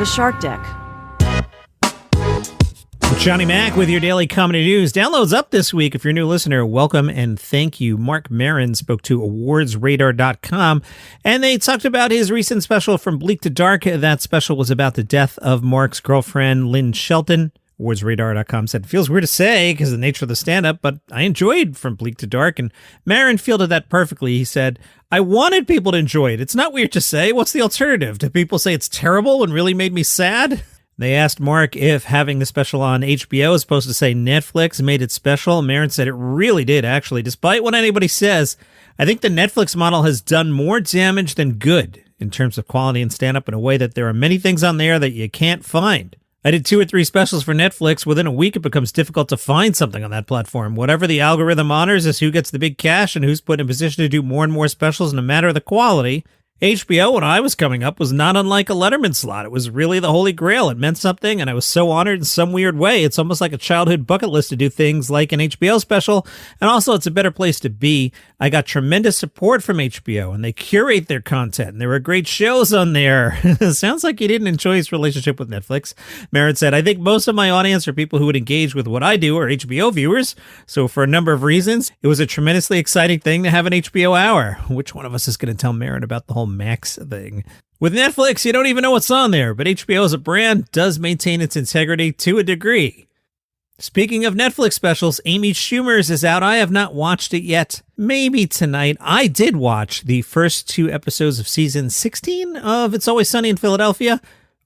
The Shark Deck. Johnny Mac with your daily comedy news. Downloads up this week. If you're a new listener, welcome and thank you. Marc Maron spoke to awardsradar.com, and they talked about his recent special From Bleak to Dark. That special was about the death of Marc's girlfriend, Lynn Shelton. Awardsradar.com said, feels weird to say because of the nature of the stand-up, but I enjoyed From Bleak to Dark, and Maron fielded that perfectly. He said, I wanted people to enjoy it. It's not weird to say. What's the alternative? Do people say it's terrible and really made me sad? They asked Marc if having the special on HBO as opposed to, say, Netflix made it special. Maron said it really did, actually. Despite what anybody says, I think the Netflix model has done more damage than good in terms of quality and stand-up in a way that there are many things on there that you can't find. I did 2 or 3 specials for Netflix. Within a week, it becomes difficult to find something on that platform. Whatever the algorithm honors is who gets the big cash and who's put in a position to do more and more specials no matter the quality. HBO, when I was coming up, was not unlike a Letterman slot. It was really the holy grail. It meant something, and I was so honored in some weird way. It's almost like a childhood bucket list to do things like an HBO special, and also it's a better place to be. I got tremendous support from HBO, and they curate their content, and there were great shows on there. Sounds like you didn't enjoy his relationship with Netflix. Maron said, I think most of my audience are people who would engage with what I do or HBO viewers, so for a number of reasons, it was a tremendously exciting thing to have an HBO hour. Which one of us is going to tell Maron about the whole Max thing? With Netflix, you don't even know what's on there, but HBO as a brand does maintain its integrity to a degree. Speaking of Netflix specials, Amy Schumer's is out. I have not watched it yet. Maybe tonight. I did watch the first 2 episodes of season 16 of It's Always Sunny in Philadelphia.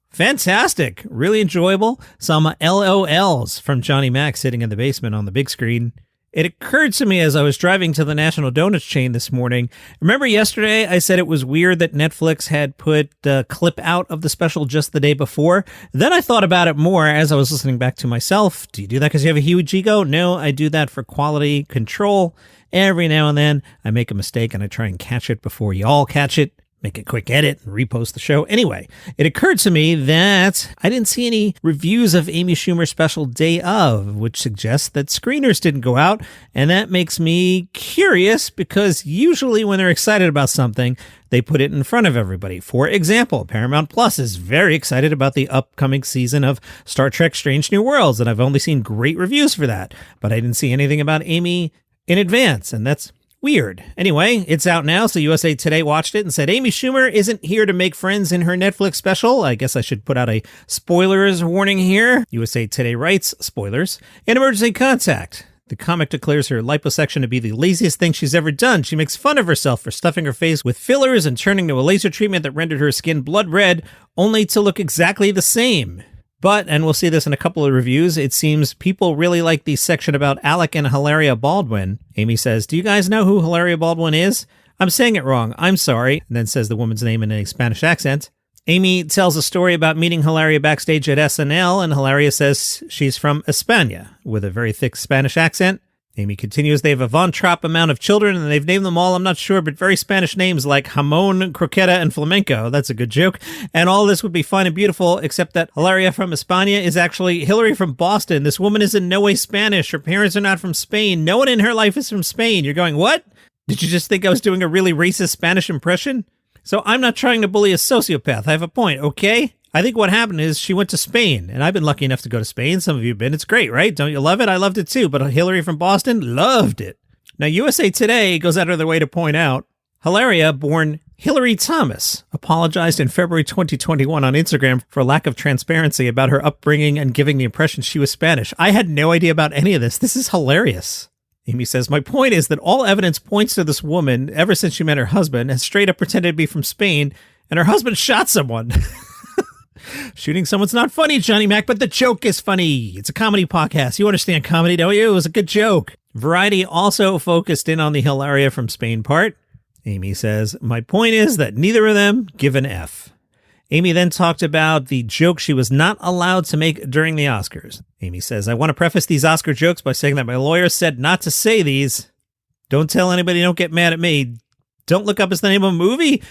Fantastic. Really enjoyable. Some LOLs from Johnny Mac sitting in the basement on the big screen. It occurred to me as I was driving to the National Donuts chain this morning. Remember yesterday I said it was weird that Netflix had put a clip out of the special just the day before? Then I thought about it more as I was listening back to myself. Do you do that because you have a huge ego? No, I do that for quality control. Every now and then I make a mistake and I try and catch it before you all catch it. Make a quick edit and repost the show. Anyway, it occurred to me that I didn't see any reviews of Amy Schumer's special day of, which suggests that screeners didn't go out. And that makes me curious because usually when they're excited about something, they put it in front of everybody. For example, Paramount Plus is very excited about the upcoming season of Star Trek Strange New Worlds, and I've only seen great reviews for that. But I didn't see anything about Amy in advance, and that's weird. Anyway, it's out now, so USA Today watched it and said, Amy Schumer isn't here to make friends in her Netflix special. I guess I should put out a spoilers warning here. USA Today writes, spoilers, in emergency contact. The comic declares her liposuction to be the laziest thing she's ever done. She makes fun of herself for stuffing her face with fillers and turning to a laser treatment that rendered her skin blood red, only to look exactly the same. But, and we'll see this in a couple of reviews, it seems people really like the section about Alec and Hilaria Baldwin. Amy says, do you guys know who Hilaria Baldwin is? I'm saying it wrong. I'm sorry. And then says the woman's name in a Spanish accent. Amy tells a story about meeting Hilaria backstage at SNL, and Hilaria says she's from España with a very thick Spanish accent. Amy continues, they have a Von Trapp amount of children, and they've named them all, I'm not sure, but very Spanish names like Jamón, Croqueta, and Flamenco. That's a good joke. And all this would be fine and beautiful, except that Hilaria from España is actually Hillary from Boston. This woman is in no way Spanish. Her parents are not from Spain. No one in her life is from Spain. You're going, what? Did you just think I was doing a really racist Spanish impression? So I'm not trying to bully a sociopath. I have a point, okay? I think what happened is she went to Spain, and I've been lucky enough to go to Spain. Some of you have been. It's great, right? Don't you love it? I loved it too, but Hillary from Boston loved it. Now, USA Today goes out of their way to point out, Hilaria, born Hillary Thomas, apologized in February 2021 on Instagram for lack of transparency about her upbringing and giving the impression she was Spanish. I had no idea about any of this. This is hilarious. Amy says, my point is that all evidence points to this woman, ever since she met her husband, has straight up pretended to be from Spain, and her husband shot someone. Shooting someone's not funny, Johnny Mac, but the joke is funny. It's a comedy podcast. You understand comedy, don't you? It was a good joke. Variety also focused in on the Hilaria from Spain part. Amy says, my point is that neither of them give an F. Amy then talked about the joke she was not allowed to make during the Oscars. Amy says, I want to preface these Oscar jokes by saying that my lawyer said not to say these. Don't tell anybody, don't get mad at me. Don't Look Up is the name of a movie?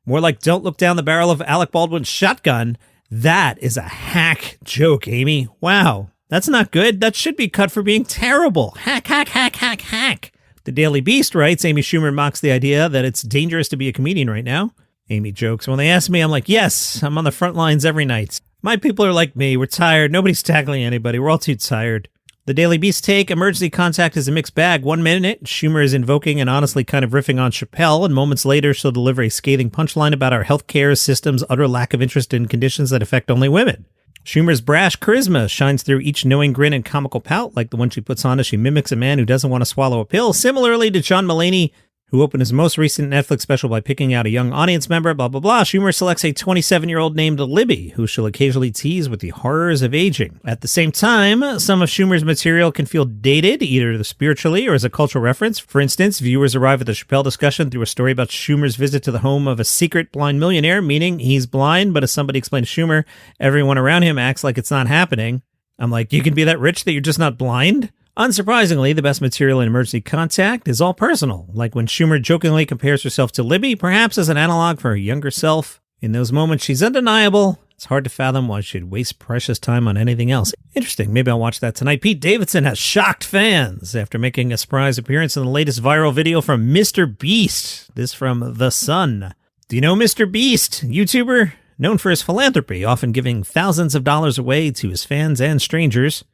More like Don't Look Down the Barrel of Alec Baldwin's Shotgun. That is a hack joke, Amy. Wow, that's not good. That should be cut for being terrible. Hack, hack, hack, hack, hack. The Daily Beast writes, Amy Schumer mocks the idea that it's dangerous to be a comedian right now. Amy jokes, when they ask me, I'm like, yes, I'm on the front lines every night. My people are like me. We're tired. Nobody's tackling anybody. We're all too tired. The Daily Beast take, emergency contact is a mixed bag. 1 minute, Schumer is invoking and honestly kind of riffing on Chappelle, and moments later, she'll deliver a scathing punchline about our healthcare system's utter lack of interest in conditions that affect only women. Schumer's brash charisma shines through each knowing grin and comical pout, like the one she puts on as she mimics a man who doesn't want to swallow a pill, similarly to John Mulaney, who opened his most recent Netflix special by picking out a young audience member, blah, blah, blah. Schumer selects a 27-year-old named Libby, who she'll occasionally tease with the horrors of aging. At the same time, some of Schumer's material can feel dated, either spiritually or as a cultural reference. For instance, viewers arrive at the Chappelle discussion through a story about Schumer's visit to the home of a secret blind millionaire, meaning he's blind, but as somebody explained to Schumer, everyone around him acts like it's not happening. I'm like, you can be that rich that you're just not blind? Unsurprisingly, the best material in Emergency Contact is all personal, like when Schumer jokingly compares herself to Libby, perhaps as an analog for her younger self. In those moments, she's undeniable. It's hard to fathom why she'd waste precious time on anything else. Interesting, maybe I'll watch that tonight. Pete Davidson has shocked fans after making a surprise appearance in the latest viral video from Mr. Beast. This from The Sun. Do you know Mr. Beast, YouTuber? Known for his philanthropy, often giving thousands of dollars away to his fans and strangers.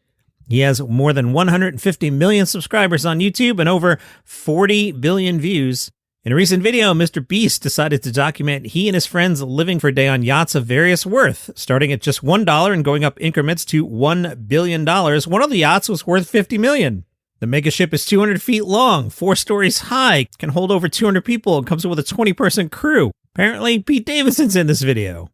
He has more than 150 million subscribers on YouTube and over 40 billion views. In a recent video, Mr. Beast decided to document he and his friends living for a day on yachts of various worth, starting at just $1 and going up increments to $1 billion. One of the yachts was worth $50 million. The megaship is 200 feet long, 4 stories high, can hold over 200 people, and comes with a 20-person crew. Apparently, Pete Davidson's in this video.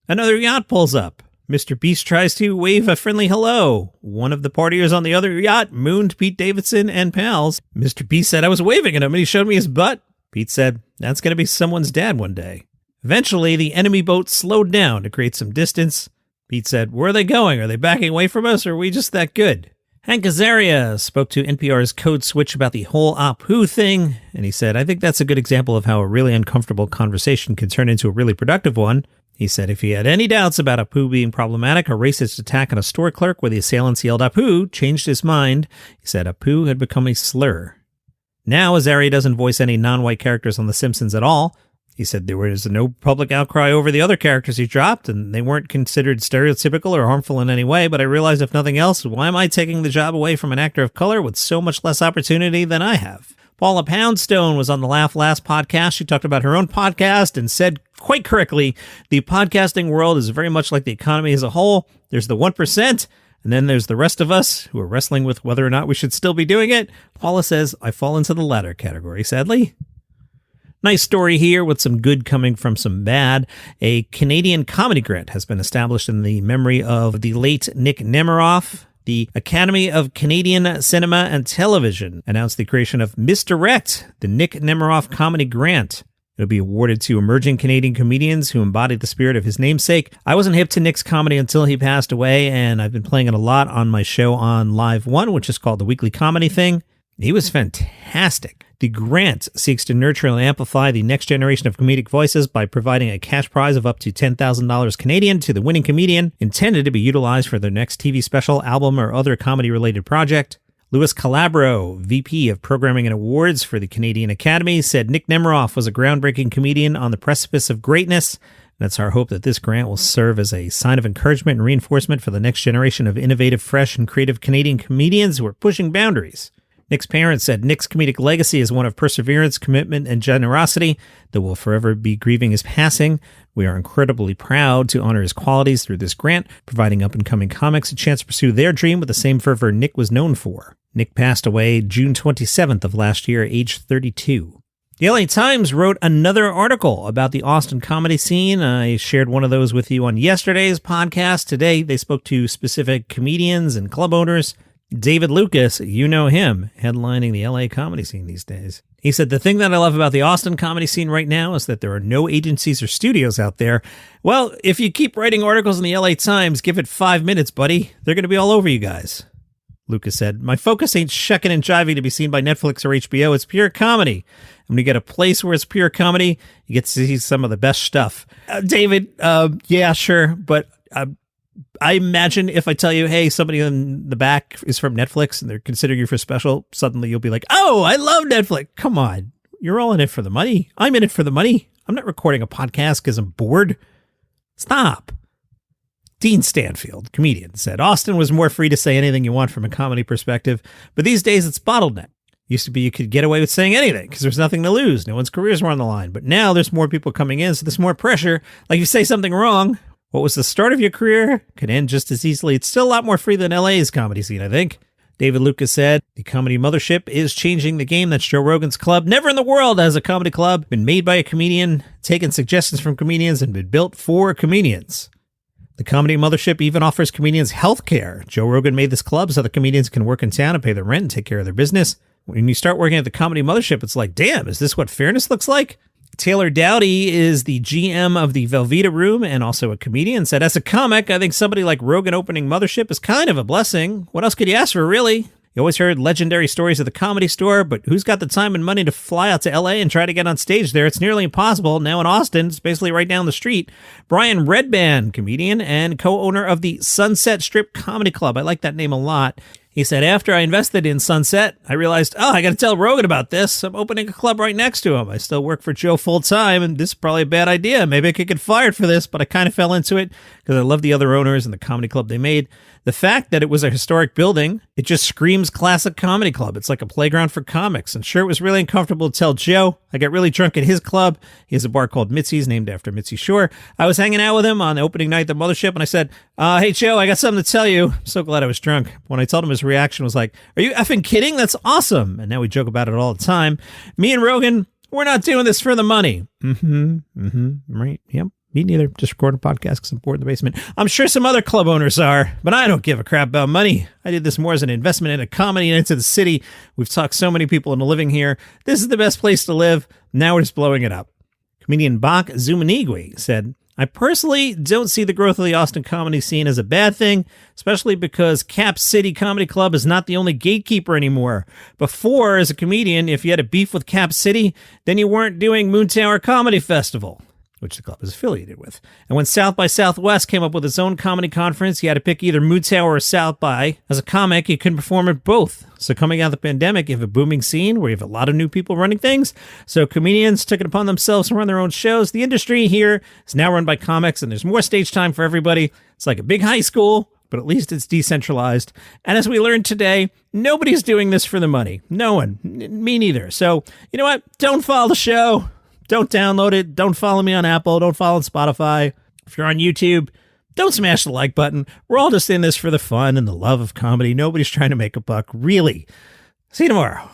Another yacht pulls up. Mr. Beast tries to wave a friendly hello. One of the partiers on the other yacht mooned Pete Davidson and pals. Mr. Beast said, I was waving at him and he showed me his butt. Pete said, that's going to be someone's dad one day. Eventually, the enemy boat slowed down to create some distance. Pete said, where are they going? Are they backing away from us, or are we just that good? Hank Azaria spoke to NPR's Code Switch about the whole Apu thing, and he said, I think that's a good example of how a really uncomfortable conversation can turn into a really productive one. He said if he had any doubts about Apu being problematic, a racist attack on a store clerk where the assailants yelled Apu changed his mind. He said Apu had become a slur. Now, Azaria doesn't voice any non-white characters on The Simpsons at all. He said there was no public outcry over the other characters he dropped, and they weren't considered stereotypical or harmful in any way, but I realized if nothing else, why am I taking the job away from an actor of color with so much less opportunity than I have? Paula Poundstone was on the Laugh Last podcast. She talked about her own podcast and said quite correctly, the podcasting world is very much like the economy as a whole. There's the 1%, and then there's the rest of us who are wrestling with whether or not we should still be doing it. Paula says, I fall into the latter category, sadly. Nice story here with some good coming from some bad. A Canadian comedy grant has been established in the memory of the late Nick Nemiroff. The Academy of Canadian Cinema and Television announced the creation of Misdirect, the Nick Nemiroff Comedy Grant. It'll be awarded to emerging Canadian comedians who embodied the spirit of his namesake. I wasn't hip to Nick's comedy until he passed away, and I've been playing it a lot on my show on Live One, which is called The Weekly Comedy Thing. He was fantastic. The grant seeks to nurture and amplify the next generation of comedic voices by providing a cash prize of up to $10,000 Canadian to the winning comedian, intended to be utilized for their next TV special, album, or other comedy-related project. Louis Calabro, VP of Programming and Awards for the Canadian Academy, said Nick Nemiroff was a groundbreaking comedian on the precipice of greatness. And it's our hope that this grant will serve as a sign of encouragement and reinforcement for the next generation of innovative, fresh, and creative Canadian comedians who are pushing boundaries. Nick's parents said Nick's comedic legacy is one of perseverance, commitment, and generosity that will forever be grieving his passing. We are incredibly proud to honor his qualities through this grant, providing up-and-coming comics a chance to pursue their dream with the same fervor Nick was known for. Nick passed away June 27th of last year, age 32. The LA Times wrote another article about the Austin comedy scene. I shared one of those with you on yesterday's podcast. Today, they spoke to specific comedians and club owners. David Lucas, you know him, headlining the LA comedy scene these days. He said, the thing that I love about the Austin comedy scene right now is that there are no agencies or studios out there. Well, if you keep writing articles in the LA Times, give it 5 minutes, buddy. They're going to be all over you guys. Lucas said, my focus ain't shucking and jiving to be seen by Netflix or HBO. It's pure comedy. And when you get a place where it's pure comedy, you get to see some of the best stuff. David, yeah, sure. But I imagine if I tell you, hey, somebody in the back is from Netflix and they're considering you for special, suddenly you'll be like, oh, I love Netflix. Come on. You're all in it for the money. I'm in it for the money. I'm not recording a podcast because I'm bored. Stop. Dean Stanfield, comedian, said, Austin was more free to say anything you want from a comedy perspective, but these days it's bottleneck. Used to be you could get away with saying anything because there's nothing to lose. No one's careers were on the line. But now there's more people coming in, so there's more pressure. Like if you say something wrong, what was the start of your career could end just as easily. It's still a lot more free than LA's comedy scene, I think. David Lucas said, the comedy mothership is changing the game. That's Joe Rogan's club. Never in the world has a comedy club been made by a comedian, taken suggestions from comedians, and been built for comedians. The comedy mothership even offers comedians health care. Joe Rogan made this club so the comedians can work in town and pay their rent and take care of their business. When you start working at the comedy mothership, it's like, damn, is this what fairness looks like? Taylor Dowdy is the GM of the Velveeta Room and also a comedian, said, as a comic, I think somebody like Rogan opening Mothership is kind of a blessing. What else could you ask for, really? You always heard legendary stories of the Comedy Store, but who's got the time and money to fly out to LA and try to get on stage there? It's nearly impossible. Now in Austin, it's basically right down the street. Brian Redband, comedian and co-owner of the Sunset Strip Comedy Club. I like that name a lot. He said, after I invested in Sunset, I realized, I got to tell Rogan about this. I'm opening a club right next to him. I still work for Joe full time, and this is probably a bad idea. Maybe I could get fired for this, but I kind of fell into it because I love the other owners and the comedy club they made. The fact that it was a historic building, it just screams classic comedy club. It's like a playground for comics. And sure, it was really uncomfortable to tell Joe. I got really drunk at his club. He has a bar called Mitzi's, named after Mitzi Shore. I was hanging out with him on the opening night at the Mothership, and I said, hey, Joe, I got something to tell you. I'm so glad I was drunk. When I told him, his reaction was like, are you effing kidding? That's awesome. And now we joke about it all the time. Me and Rogan, we're not doing this for the money. Right. Yep. Me neither. Just recording a podcast because I'm bored in the basement. I'm sure some other club owners are, but I don't give a crap about money. I did this more as an investment in a comedy and into the city. We've talked so many people into living here. This is the best place to live. Now we're just blowing it up. Comedian Bach Zumanigui said, I personally don't see the growth of the Austin comedy scene as a bad thing, especially because Cap City Comedy Club is not the only gatekeeper anymore. Before, as a comedian, if you had a beef with Cap City, then you weren't doing Moon Tower Comedy Festival, which the club is affiliated with. And when South by Southwest came up with its own comedy conference, you had to pick either Moon Tower or South by. As a comic, you couldn't perform at both. So coming out of the pandemic, you have a booming scene where you have a lot of new people running things. So comedians took it upon themselves to run their own shows. The industry here is now run by comics, and there's more stage time for everybody. It's like a big high school, but at least it's decentralized. And as we learned today, nobody's doing this for the money. No one. Me neither. So, you know what? Don't follow the show. Don't download it. Don't follow me on Apple. Don't follow on Spotify. If you're on YouTube, don't smash the like button. We're all just in this for the fun and the love of comedy. Nobody's trying to make a buck, really. See you tomorrow.